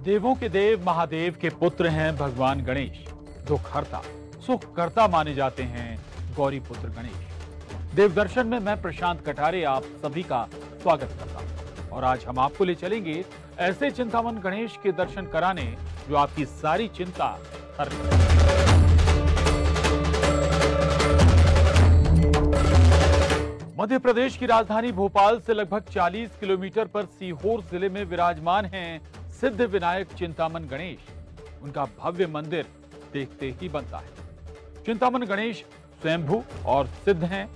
देवों के देव महादेव के पुत्र हैं भगवान गणेश। दुखहर्ता सुख करता माने जाते हैं गौरी पुत्र गणेश। देव दर्शन में मैं प्रशांत कटारे आप सभी का स्वागत करता हूं और आज हम आपको ले चलेंगे ऐसे चिंतामन गणेश के दर्शन कराने जो आपकी सारी चिंता हर मध्य प्रदेश की राजधानी भोपाल से लगभग 40 किलोमीटर पर सीहोर जिले में विराजमान हैं सिद्ध विनायक चिंतामन गणेश। उनका भव्य मंदिर देखते ही बनता है। चिंतामन गणेश स्वयंभू और सिद्ध हैं।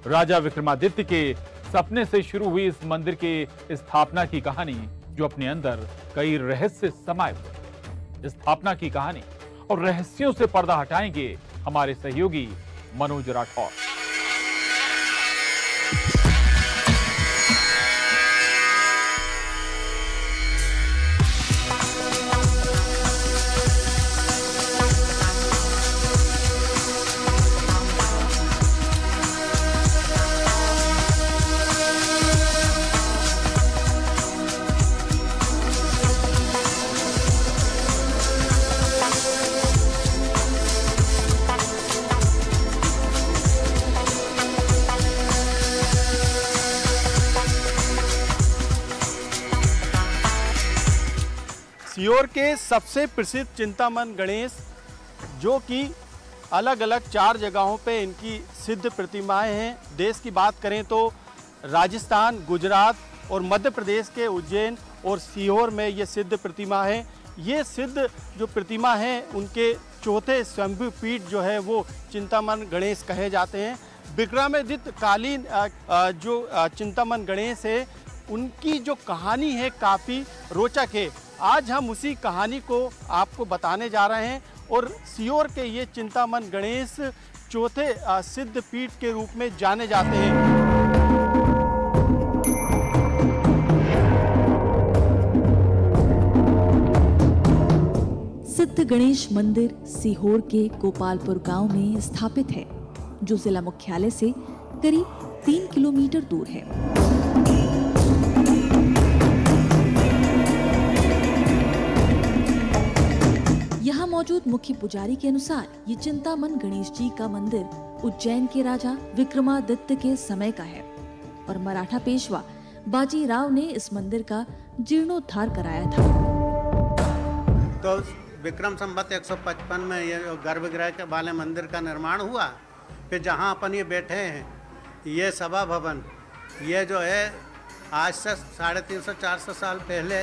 राजा विक्रमादित्य के सपने से शुरू हुई इस मंदिर के स्थापना की कहानी जो अपने अंदर कई रहस्य समाये हुए। स्थापना की कहानी और रहस्यों से पर्दा हटाएंगे हमारे सहयोगी मनोज राठौर। सीहोर के सबसे प्रसिद्ध चिंतामन गणेश जो कि अलग अलग 4 जगहों पे इनकी सिद्ध प्रतिमाएं हैं। देश की बात करें तो राजस्थान, गुजरात और मध्य प्रदेश के उज्जैन और सीहोर में ये सिद्ध प्रतिमा है। ये सिद्ध जो प्रतिमा है उनके चौथे स्वयंभू पीठ जो है वो चिंतामन गणेश कहे जाते हैं। विक्रमादित्य कालीन जो चिंतामन गणेश है उनकी जो कहानी है काफ़ी रोचक है। आज हम उसी कहानी को आपको बताने जा रहे हैं और सीहोर के ये चिंतामन गणेश चौथे सिद्ध पीठ के रूप में जाने जाते हैं। सिद्ध गणेश मंदिर सीहोर के गोपालपुर गांव में स्थापित है जो जिला मुख्यालय से करीब 3 किलोमीटर दूर है। यहाँ मौजूद मुख्य पुजारी के अनुसार ये चिंतामन गणेश जी का मंदिर उज्जैन के राजा विक्रमादित्य के समय का है और मराठा पेशवा बाजी राव ने इस मंदिर का जीर्णोद्धार कराया था। तो विक्रम संवत 155 में ये गर्भगृह के वाले मंदिर का निर्माण हुआ। फिर जहाँ अपन ये बैठे हैं ये सभा भवन, ये जो है आज से 350-400 साल पहले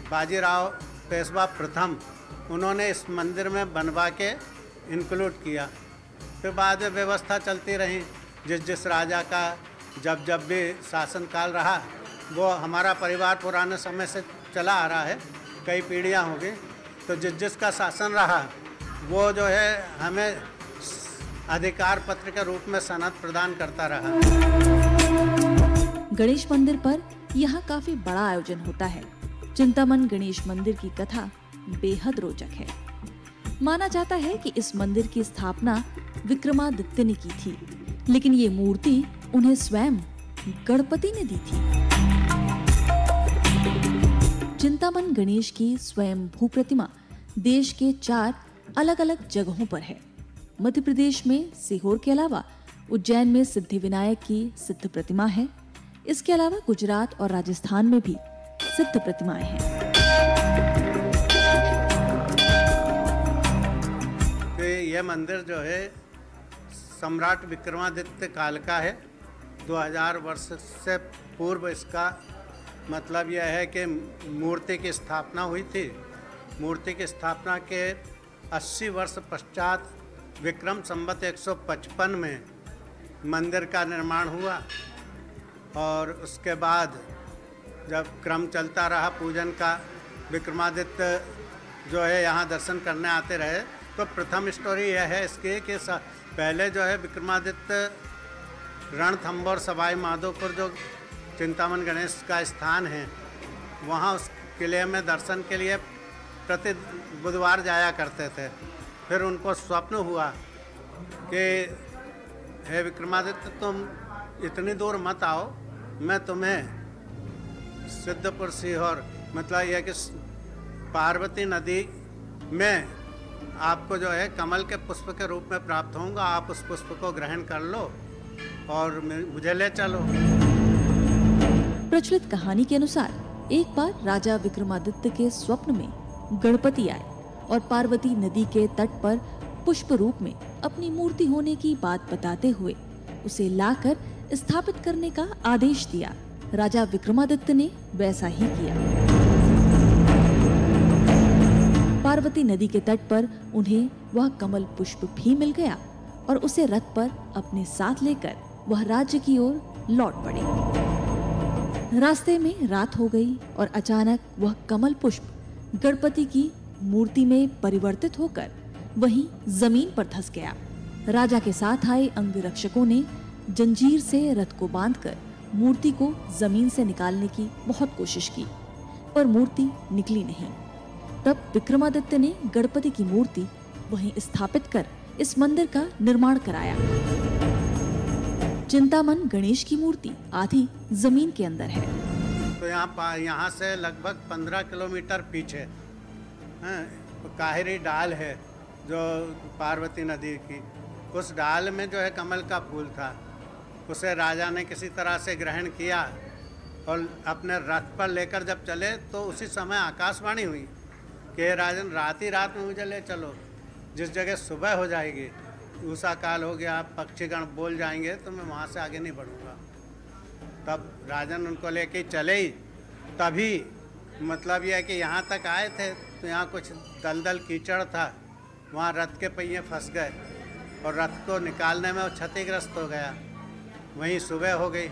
बाजीराव पेशवा प्रथम उन्होंने इस मंदिर में बनवा के इंक्लूड किया। फिर बाद में व्यवस्था चलती रही। जिस राजा का जब भी शासनकाल रहा वो हमारा परिवार पुराने समय से चला आ रहा है, कई पीढ़ियां हो गई। तो जिसका शासन रहा वो जो है हमें अधिकार पत्र के रूप में सनद प्रदान करता रहा। गणेश मंदिर पर यहाँ काफी बड़ा आयोजन होता है। चिंतामन गणेश मंदिर की कथा बेहद रोचक है। माना जाता है कि इस मंदिर की स्थापना विक्रमादित्य ने की थी, लेकिन ये मूर्ति उन्हें स्वयं गणपति ने दी थी। चिंतामन गणेश की स्वयंभू प्रतिमा देश के 4 अलग अलग जगहों पर है। मध्य प्रदेश में सीहोर के अलावा उज्जैन में सिद्धिविनायक की सिद्ध प्रतिमा है। इसके अलावा गुजरात और राजस्थान में भी सिद्ध प्रतिमाएं हैं। तो यह मंदिर जो है सम्राट विक्रमादित्य काल का है। 2000 वर्ष से पूर्व इसका मतलब यह है कि मूर्ति की स्थापना हुई थी। मूर्ति की स्थापना के 80 वर्ष पश्चात विक्रम संवत 155 में मंदिर का निर्माण हुआ और उसके बाद जब क्रम चलता रहा पूजन का, विक्रमादित्य जो है यहाँ दर्शन करने आते रहे। तो प्रथम स्टोरी यह है इसकी कि पहले जो है विक्रमादित्य रणथंभौर सवाई माधोपुर जो चिंतामन गणेश का स्थान है वहाँ उस किले में दर्शन के लिए प्रति बुधवार जाया करते थे। फिर उनको स्वप्न हुआ कि हे विक्रमादित्य तुम इतनी दूर मत आओ, मैं तुम्हें सिद्धपुर सीहोर मतलब यह कि पार्वती नदी में आपको जो है कमल के पुष्प के रूप में प्राप्त होऊंगा, आप उस पुष्प को ग्रहण कर लो और मुझे ले चलो। प्रचलित कहानी के अनुसार एक बार राजा विक्रमादित्य के स्वप्न में गणपति आए और पार्वती नदी के तट पर पुष्प रूप में अपनी मूर्ति होने की बात बताते हुए उसे लाकर स्थापित करने का आदेश दिया। राजा विक्रमादित्य ने वैसा ही किया। पार्वती नदी के तट पर उन्हें वह कमल पुष्प भी मिल गया और उसे रथ पर अपने साथ लेकर वह राज्य की ओर लौट पड़े। रास्ते में रात हो गई और अचानक वह कमल पुष्प गणपति की मूर्ति में परिवर्तित होकर वहीं जमीन पर धंस गया। राजा के साथ आए अंगरक्षकों ने जंजीर से रथ को बांधकर मूर्ति को जमीन से निकालने की बहुत कोशिश की, पर मूर्ति निकली नहीं। तब विक्रमादित्य ने गणपति की मूर्ति वहीं स्थापित कर इस मंदिर का निर्माण कराया। चिंतामन गणेश की मूर्ति आधी जमीन के अंदर है। तो यहाँ से लगभग 15 किलोमीटर पीछे काहिरी डाल है जो पार्वती नदी की, उस डाल में जो है कमल का फूल था। उसे राजा ने किसी तरह से ग्रहण किया और अपने रथ पर लेकर जब चले तो उसी समय आकाशवाणी हुई कि राजन रात ही रात में मुझे ले चलो, जिस जगह सुबह हो जाएगी, उषा काल हो गया, पक्षीगण बोल जाएंगे तो मैं वहाँ से आगे नहीं बढ़ूँगा। तब राजन उनको लेके चले ही। तभी मतलब यह है कि यहाँ तक आए थे तो यहाँ कुछ दलदल कीचड़ था, वहाँ रथ के पहिए फंस गए और रथ को निकालने में वो क्षतिग्रस्त हो गया। वहीं सुबह हो गई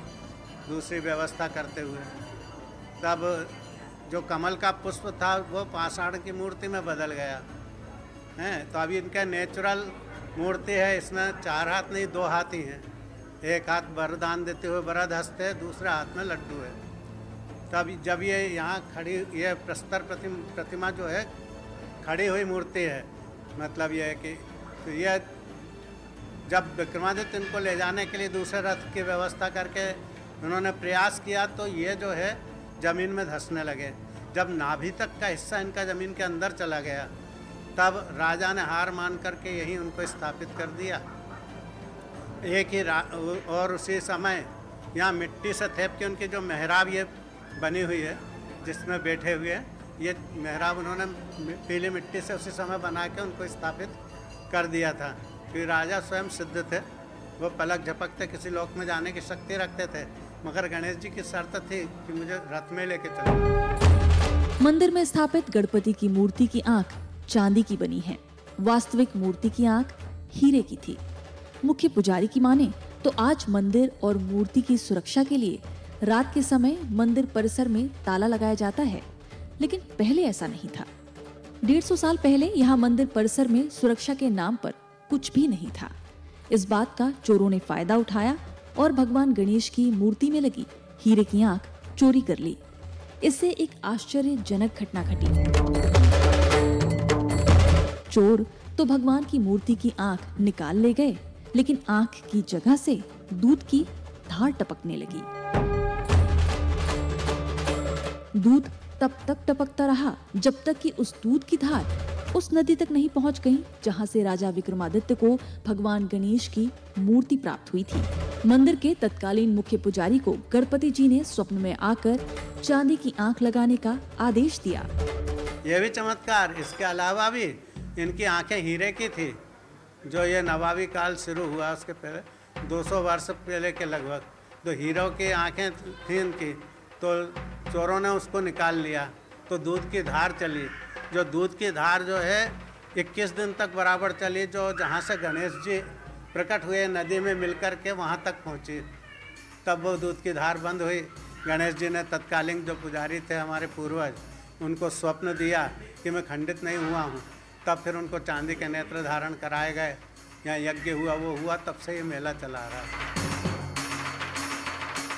दूसरी व्यवस्था करते हुए। तब जो कमल का पुष्प था वो पाषाण की मूर्ति में बदल गया है। तो अभी इनका नेचुरल मूर्ति है, इसमें 4 हाथ नहीं 2 हाथ ही हैं। एक हाथ वरदान देते हुए वरद हंसते है, दूसरे हाथ में लड्डू है। तब जब ये यहाँ खड़ी, ये प्रस्तर प्रतिमा जो है खड़ी हुई मूर्ति है, मतलब ये है कि तो ये जब विक्रमादित्य इनको ले जाने के लिए दूसरे रथ की व्यवस्था करके उन्होंने प्रयास किया तो ये जो है ज़मीन में धंसने लगे। जब नाभि तक का हिस्सा इनका ज़मीन के अंदर चला गया तब राजा ने हार मान करके यहीं उनको स्थापित कर दिया। एक ही और उसी समय यहाँ मिट्टी से थेप के उनकी जो मेहराब ये बनी हुई है जिसमें बैठे हुए हैं, ये मेहराब उन्होंने पीली मिट्टी से उसी समय बना के उनको स्थापित कर दिया था। फिर राजा स्वयं सिद्ध थे, वो पलक झपकते किसी लोक में जाने की शक्ति रखते थे, मगर गणेश जी की शर्त थी कि मुझे रथ में लेके चलो। मंदिर में स्थापित गणपति की मूर्ति की आंख चांदी की बनी है, वास्तविक मूर्ति की आंख हीरे की थी। मुख्य पुजारी की माने तो आज मंदिर और मूर्ति की सुरक्षा के लिए रात के समय मंदिर परिसर में ताला लगाया जाता है, लेकिन पहले ऐसा नहीं था। 150 साल पहले यहाँ मंदिर परिसर में सुरक्षा के नाम पर कुछ भी नहीं था। इस बात का चोरों ने फायदा उठाया और भगवान गणेश की मूर्ति में लगी हीरे की आंख चोरी कर ली। इससे एक आश्चर्यजनक घटना घटी। चोर तो भगवान की मूर्ति की आंख निकाल ले गए, लेकिन आंख की जगह से दूध की धार टपकने लगी। दूध तब तक टपकता रहा जब तक कि उस दूध की धार उस नदी तक नहीं पहुंच गई जहां से राजा विक्रमादित्य को भगवान गणेश की मूर्ति प्राप्त हुई थी। मंदिर के तत्कालीन मुख्य पुजारी को गणपति जी ने स्वप्न में आकर चांदी की आंख लगाने का आदेश दिया। यह भी चमत्कार, इसके अलावा भी इनकी आंखें हीरे की थी। जो ये नवाबी काल शुरू हुआ उसके पहले 200 वर्ष पहले के लगभग, तो हीरो की आंखें थी इनकी, तो चोरों ने उसको निकाल लिया तो दूध की धार चली। जो दूध की धार जो है 21 दिन तक बराबर चली, जो जहाँ से गणेश जी प्रकट हुए नदी में मिलकर के वहाँ तक पहुँची। तब वो दूध की धार बंद हुई। गणेश जी ने तत्कालीन जो पुजारी थे हमारे पूर्वज, उनको स्वप्न दिया कि मैं खंडित नहीं हुआ हूँ। तब फिर उनको चांदी के नेत्र धारण कराए गए, यहाँ यज्ञ हुआ, वो हुआ, तब से ये मेला चला रहा है।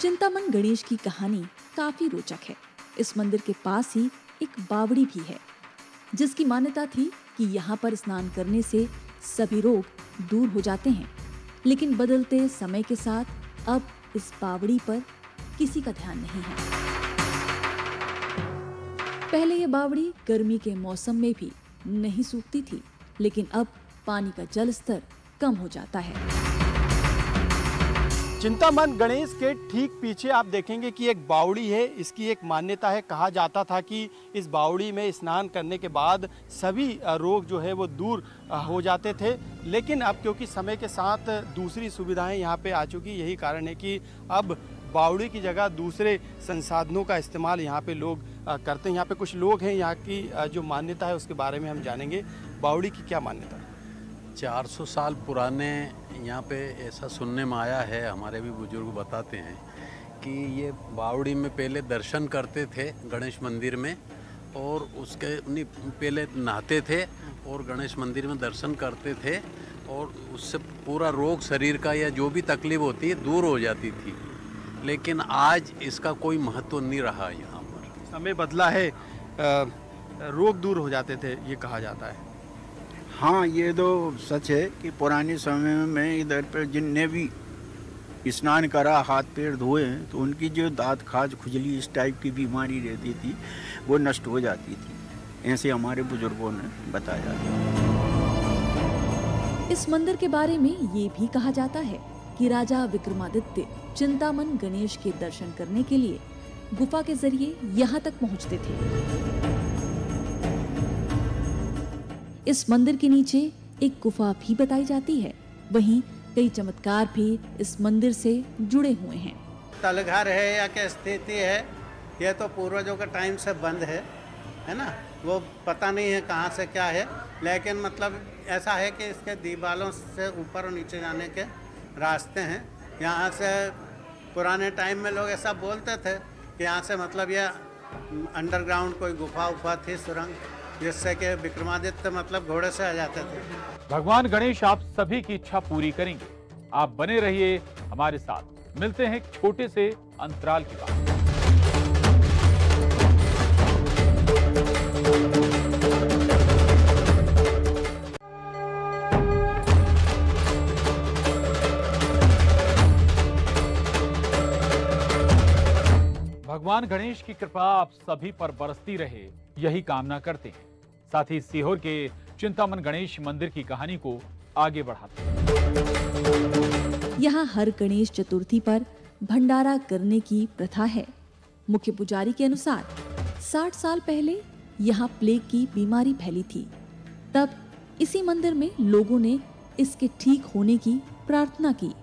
चिंतामन गणेश की कहानी काफी रोचक है। इस मंदिर के पास ही एक बावड़ी भी है, जिसकी मान्यता थी कि यहाँ पर स्नान करने से सभी रोग दूर हो जाते हैं। लेकिन बदलते समय के साथ अब इस बावड़ी पर किसी का ध्यान नहीं है। पहले ये बावड़ी गर्मी के मौसम में भी नहीं सूखती थी, लेकिन अब पानी का जल स्तर कम हो जाता है। चिंतामन गणेश के ठीक पीछे आप देखेंगे कि एक बावड़ी है। इसकी एक मान्यता है, कहा जाता था कि इस बावड़ी में स्नान करने के बाद सभी रोग जो है वो दूर हो जाते थे। लेकिन अब क्योंकि समय के साथ दूसरी सुविधाएं यहाँ पे आ चुकी, यही कारण है कि अब बावड़ी की जगह दूसरे संसाधनों का इस्तेमाल यहाँ पे लोग करते हैं। यहाँ पे कुछ लोग हैं, यहाँ की जो मान्यता है उसके बारे में हम जानेंगे। बावड़ी की क्या मान्यता है? 400 साल पुराने यहाँ पे ऐसा सुनने में आया है, हमारे भी बुजुर्ग बताते हैं कि ये बावड़ी में पहले दर्शन करते थे गणेश मंदिर में, और उसके पहले नहाते थे और गणेश मंदिर में दर्शन करते थे, और उससे पूरा रोग शरीर का या जो भी तकलीफ होती है दूर हो जाती थी। लेकिन आज इसका कोई महत्व नहीं रहा यहाँ पर। समय बदला है, रोग दूर हो जाते थे ये कहा जाता है। हाँ, ये तो सच है कि पुराने समय में इधर पर जिनने भी स्नान करा, हाथ पैर धोए हैं, तो उनकी जो दांत खाज खुजली इस टाइप की बीमारी रहती थी वो नष्ट हो जाती थी, ऐसे हमारे बुजुर्गों ने बताया। इस मंदिर के बारे में ये भी कहा जाता है कि राजा विक्रमादित्य चिंतामन गणेश के दर्शन करने के लिए गुफा के जरिए यहाँ तक पहुँचते थे। इस मंदिर के नीचे एक गुफा भी बताई जाती है। वहीं कई चमत्कार भी इस मंदिर से जुड़े हुए हैं। तलघर है या क्या स्थिति है, यह तो पूर्वजों के टाइम से बंद है ना, वो पता नहीं है कहाँ से क्या है। लेकिन मतलब ऐसा है कि इसके दीवारों से ऊपर और नीचे जाने के रास्ते हैं। यहाँ से पुराने टाइम में लोग ऐसा बोलते थे कि यहाँ से मतलब यह अंडरग्राउंड कोई गुफा थी, सुरंग, जिससे कि विक्रमादित्य मतलब घोड़े से आ जाते थे। भगवान गणेश आप सभी की इच्छा पूरी करेंगे। आप बने रहिए हमारे साथ। मिलते हैं एक छोटे से अंतराल के बाद। भगवान गणेश की कृपा आप सभी पर बरसती रहे, यही कामना करते हैं। साथ ही सीहोर के चिंतामन गणेश मंदिर की कहानी को आगे बढ़ाते हैं। यहाँ हर गणेश चतुर्थी पर भंडारा करने की प्रथा है। मुख्य पुजारी के अनुसार 60 साल पहले यहाँ प्लेग की बीमारी फैली थी। तब इसी मंदिर में लोगों ने इसके ठीक होने की प्रार्थना की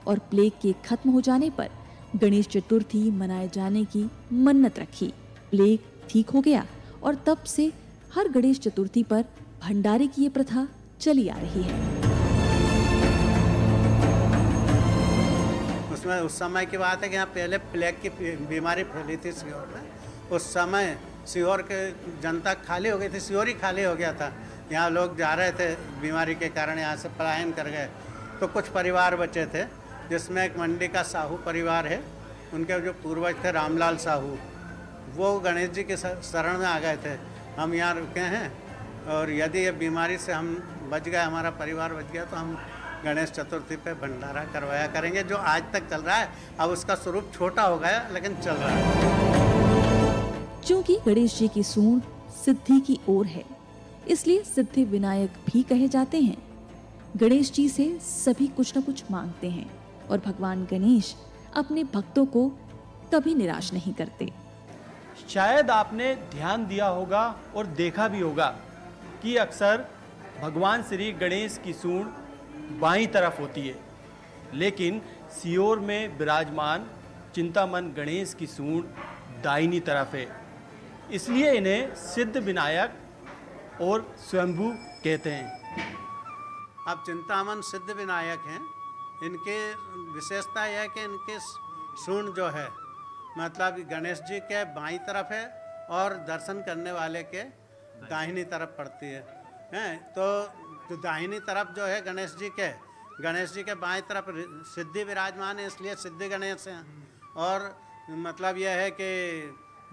और प्लेग के खत्म हो जाने पर गणेश चतुर्थी मनाए जाने की मन्नत रखी। प्लेग ठीक हो गया और तब से हर गणेश चतुर्थी पर भंडारे की ये प्रथा चली आ रही है। उसमें उस समय की बात है कि यहाँ पहले प्लेग की बीमारी फैली थी सीहोर में। उस समय सीहोर के जनता खाली हो गई थी, सीहोर ही खाली हो गया था। यहाँ लोग जा रहे थे बीमारी के कारण, यहाँ से पलायन कर गए। तो कुछ परिवार बचे थे, जिसमें एक मंडी का साहू परिवार है। उनके जो पूर्वज थे रामलाल साहू, वो गणेश जी के शरण में आ गए थे। हम यहाँ रुके हैं और यदि ये बीमारी से हम बच गए, हमारा परिवार बच गया, तो हम गणेश चतुर्थी पे भंडारा करवाया करेंगे, जो आज तक चल रहा है। अब उसका स्वरूप छोटा हो गया लेकिन चल रहा है। चूंकि गणेश जी की सूंड सिद्धि की ओर है, इसलिए सिद्धि विनायक भी कहे जाते हैं। गणेश जी से सभी कुछ न कुछ मांगते हैं और भगवान गणेश अपने भक्तों को कभी निराश नहीं करते। शायद आपने ध्यान दिया होगा और देखा भी होगा कि अक्सर भगवान श्री गणेश की सूंड बाईं तरफ होती है, लेकिन सीहोर में विराजमान चिंतामन गणेश की सूंड दाहिनी तरफ है। इसलिए इन्हें सिद्ध विनायक और स्वयंभू कहते हैं। अब चिंतामन सिद्ध विनायक हैं। इनकी विशेषता यह है कि इनकी सूंड जो है मतलब गणेश जी के बाईं तरफ है और दर्शन करने वाले के दाहिनी तरफ पड़ती है। तो जो दाहिनी तरफ जो है गणेश जी के बाईं तरफ सिद्धि विराजमान है, इसलिए सिद्धि गणेश हैं। और मतलब यह है कि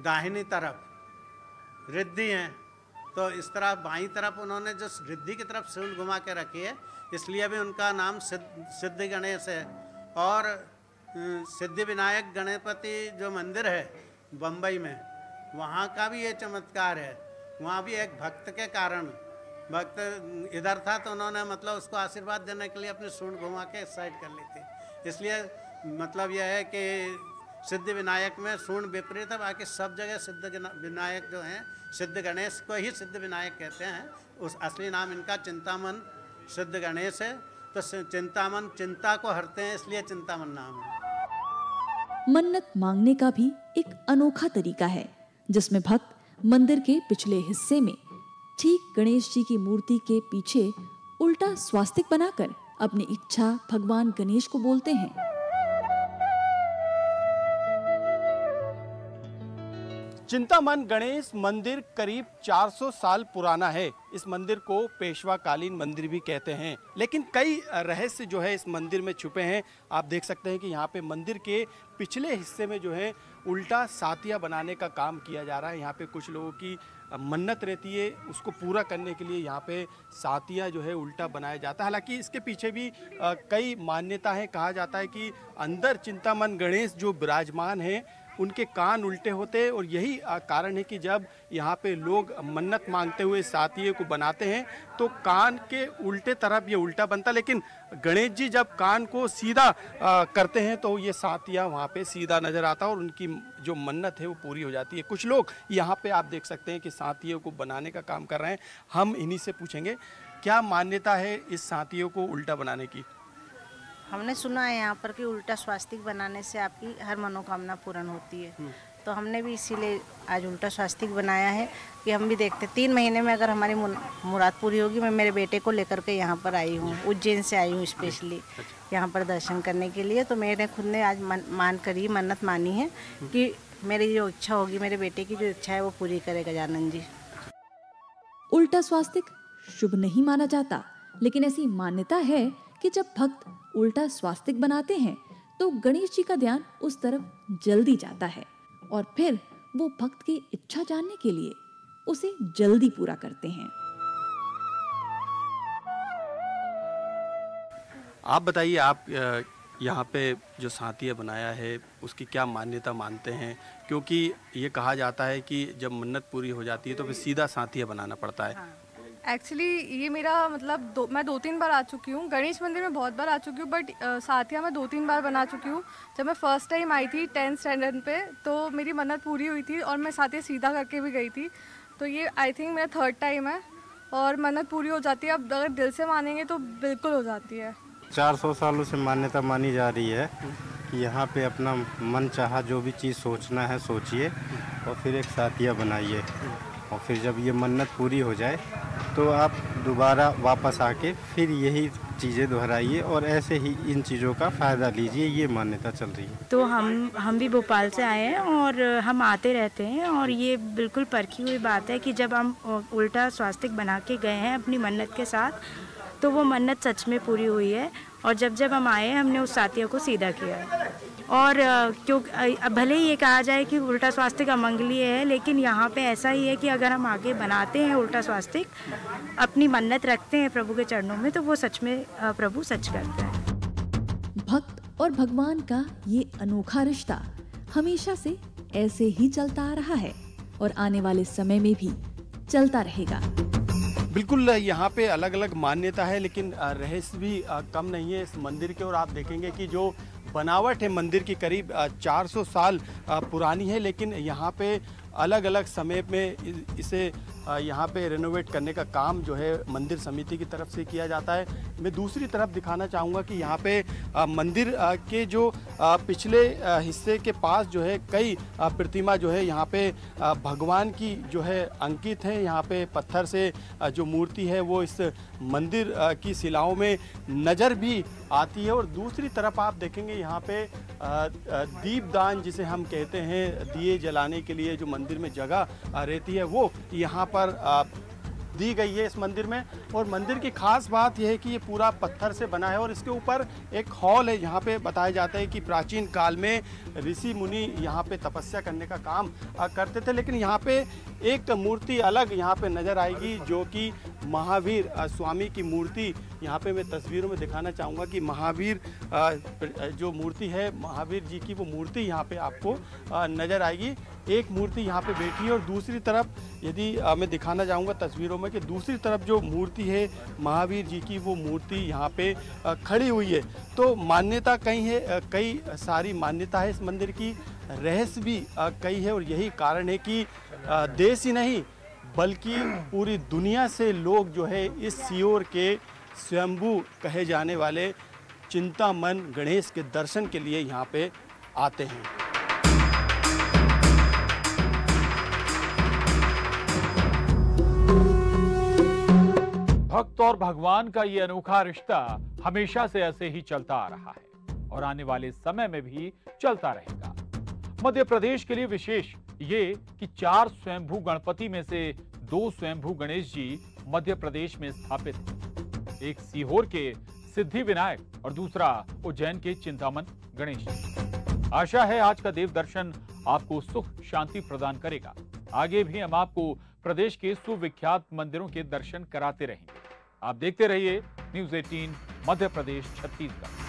दाहिनी तरफ रिद्धि हैं, तो इस तरह बाईं तरफ उन्होंने जो रिद्धि की तरफ सूंड घुमा के रखी है, इसलिए भी उनका नाम सिद्धि गणेश है। और सिद्धि विनायक गणपति जो मंदिर है बम्बई में, वहाँ का भी ये चमत्कार है। वहाँ भी एक भक्त के कारण, भक्त इधर था तो उन्होंने मतलब उसको आशीर्वाद देने के लिए अपनी सूंड घुमा के इस साइड कर ली थी। इसलिए मतलब यह है कि सिद्धि विनायक में सूंड विपरीत है, बाकी सब जगह सिद्ध विनायक जो हैं, सिद्ध गणेश को ही सिद्ध विनायक कहते हैं। उस असली नाम इनका चिंतामन सिद्ध गणेश है। तो चिंतामन चिंता को हरते हैं, इसलिए चिंतामन नाम है। मन्नत मांगने का भी एक अनोखा तरीका है, जिसमें भक्त मंदिर के पिछले हिस्से में ठीक गणेश जी की मूर्ति के पीछे उल्टा स्वास्तिक बनाकर अपनी इच्छा भगवान गणेश को बोलते हैं। चिंतामन गणेश मंदिर करीब 400 साल पुराना है। इस मंदिर को पेशवा कालीन मंदिर भी कहते हैं, लेकिन कई रहस्य जो है इस मंदिर में छुपे हैं। आप देख सकते हैं कि यहाँ पे मंदिर के पिछले हिस्से में जो है उल्टा सातिया बनाने का काम किया जा रहा है। यहाँ पे कुछ लोगों की मन्नत रहती है, उसको पूरा करने के लिए यहाँ पे सातिया जो है उल्टा बनाया जाता है। हालांकि इसके पीछे भी कई मान्यता है। कहा जाता है कि अंदर चिंतामन गणेश जो विराजमान हैं उनके कान उल्टे होते हैं, और यही कारण है कि जब यहाँ पे लोग मन्नत मांगते हुए सातिये को बनाते हैं तो कान के उल्टे तरफ ये उल्टा बनता, लेकिन गणेश जी जब कान को सीधा करते हैं तो ये सातिया वहाँ पे सीधा नज़र आता है और उनकी जो मन्नत है वो पूरी हो जाती है। कुछ लोग यहाँ पे आप देख सकते हैं कि सातिये को बनाने का काम कर रहे हैं। हम इन्हीं से पूछेंगे क्या मान्यता है इस सातिये को उल्टा बनाने की। हमने सुना है यहाँ पर कि उल्टा स्वास्तिक बनाने से आपकी हर मनोकामना पूर्ण होती है, तो हमने भी इसीलिए आज उल्टा स्वास्तिक बनाया है कि हम भी देखते 3 महीने में अगर हमारी मुराद पूरी होगी। मैं मेरे बेटे को लेकर के यहाँ पर आई हूँ, उज्जैन से आई हूँ स्पेशली यहाँ पर दर्शन करने के लिए। तो मैंने खुद ने आज मन्नत मानी है कि मेरी जो इच्छा होगी, मेरे बेटे की जो इच्छा है वो पूरी करे गजानन जी। उल्टा स्वास्तिक शुभ नहीं माना जाता, लेकिन ऐसी मान्यता है कि जब भक्त उल्टा स्वास्तिक बनाते हैं तो गणेश जी का ध्यान उस तरफ जल्दी जाता है और फिर वो भक्त की इच्छा जानने के लिए उसे जल्दी पूरा करते हैं। आप बताइए, आप यहाँ पे जो सातिया बनाया है उसकी क्या मान्यता मानते हैं? क्योंकि ये कहा जाता है कि जब मन्नत पूरी हो जाती है तो फिर सीधा सातिया बनाना पड़ता है। एक्चुअली ये मेरा मतलब मैं 2-3 बार आ चुकी हूँ। गणेश मंदिर में बहुत बार आ चुकी हूँ, बट सातिया मैं 2-3 बार बना चुकी हूँ। जब मैं फर्स्ट टाइम आई थी 10th स्टैंडर्ड पे तो मेरी मन्नत पूरी हुई थी और मैं सातिया सीधा करके भी गई थी। तो ये आई थिंक मेरा 3rd टाइम है और मन्नत पूरी हो जाती है। अब अगर दिल से मानेंगे तो बिल्कुल हो जाती है। 400 सालों से मान्यता मानी जा रही है कि यहाँ पे अपना मन चाहा जो भी चीज़ सोचना है सोचिए और फिर एक सातिया बनाइए, और फिर जब ये मन्नत पूरी हो जाए तो आप दोबारा वापस आके फिर यही चीज़ें दोहराइए और ऐसे ही इन चीज़ों का फ़ायदा लीजिए। ये मान्यता चल रही है। तो हम भी भोपाल से आए हैं और हम आते रहते हैं, और ये बिल्कुल परखी हुई बात है कि जब हम उल्टा स्वास्तिक बना के गए हैं अपनी मन्नत के साथ तो वो मन्नत सच में पूरी हुई है। और जब हम आए हमने उस सातिया को सीधा किया है। और क्यों भले ही ये कहा जाए कि उल्टा स्वास्तिक अमंगलीय है, लेकिन यहाँ पे ऐसा ही है कि अगर हम आगे बनाते हैं उल्टा स्वास्तिक, अपनी मन्नत रखते हैं प्रभु के चरणों में, तो वो सच में प्रभु सच करते हैं। भक्त और भगवान का ये अनोखा रिश्ता हमेशा से ऐसे ही चलता आ रहा है और आने वाले समय में भी चलता रहेगा। बिल्कुल, यहाँ पे अलग अलग मान्यता है, लेकिन रहस्य भी कम नहीं है इस मंदिर के। और आप देखेंगे कि जो बनावट है मंदिर की करीब 400 साल पुरानी है, लेकिन यहाँ पे अलग अलग समय में इसे यहाँ पे रेनोवेट करने का काम जो है मंदिर समिति की तरफ से किया जाता है। मैं दूसरी तरफ दिखाना चाहूँगा कि यहाँ पे मंदिर के जो पिछले हिस्से के पास जो है कई प्रतिमा जो है यहाँ पे भगवान की जो है अंकित है। यहाँ पे पत्थर से जो मूर्ति है वो इस मंदिर की शिलाओं में नज़र भी आती है। और दूसरी तरफ आप देखेंगे यहाँ पे दीपदान जिसे हम कहते हैं, दिए जलाने के लिए जो मंदिर में जगह रहती है वो यहाँ पर दी गई है इस मंदिर में। और मंदिर की खास बात यह है कि ये पूरा पत्थर से बना है और इसके ऊपर एक हॉल है। यहाँ पे बताया जाता है कि प्राचीन काल में ऋषि मुनि यहाँ पे तपस्या करने का काम करते थे। लेकिन यहाँ पे एक मूर्ति अलग यहाँ पे नज़र आएगी जो कि महावीर स्वामी की मूर्ति यहाँ पे मैं तस्वीरों में दिखाना चाहूँगा कि महावीर जो मूर्ति है, महावीर जी की वो मूर्ति यहाँ पे आपको नज़र आएगी। एक मूर्ति यहाँ पे बैठी है और दूसरी तरफ यदि मैं दिखाना चाहूँगा तस्वीरों में कि दूसरी तरफ जो मूर्ति है महावीर जी की, वो मूर्ति यहाँ पे खड़ी हुई है। तो मान्यता कई सारी मान्यता है इस मंदिर की, रहस्य भी कई है और यही कारण है कि देश ही नहीं बल्कि पूरी दुनिया से लोग जो है इस सीहोर के स्वयंभू कहे जाने वाले चिंतामन गणेश के दर्शन के लिए यहाँ पे आते हैं। भक्त और भगवान का ये अनोखा रिश्ता हमेशा से ऐसे ही चलता आ रहा है और आने वाले समय में भी चलता रहेगा। मध्य प्रदेश के लिए विशेष ये कि 4 स्वयंभू गणपति में से 2 स्वयंभू गणेश जी मध्य प्रदेश में स्थापित हैं। एक सीहोर के सिद्धि विनायक और दूसरा उज्जैन के चिंतामन गणेश जी। आशा है आज का देव दर्शन आपको सुख शांति प्रदान करेगा। आगे भी हम आपको प्रदेश के सुविख्यात मंदिरों के दर्शन कराते रहेंगे। आप देखते रहिए न्यूज़ 18 मध्य प्रदेश छत्तीसगढ़।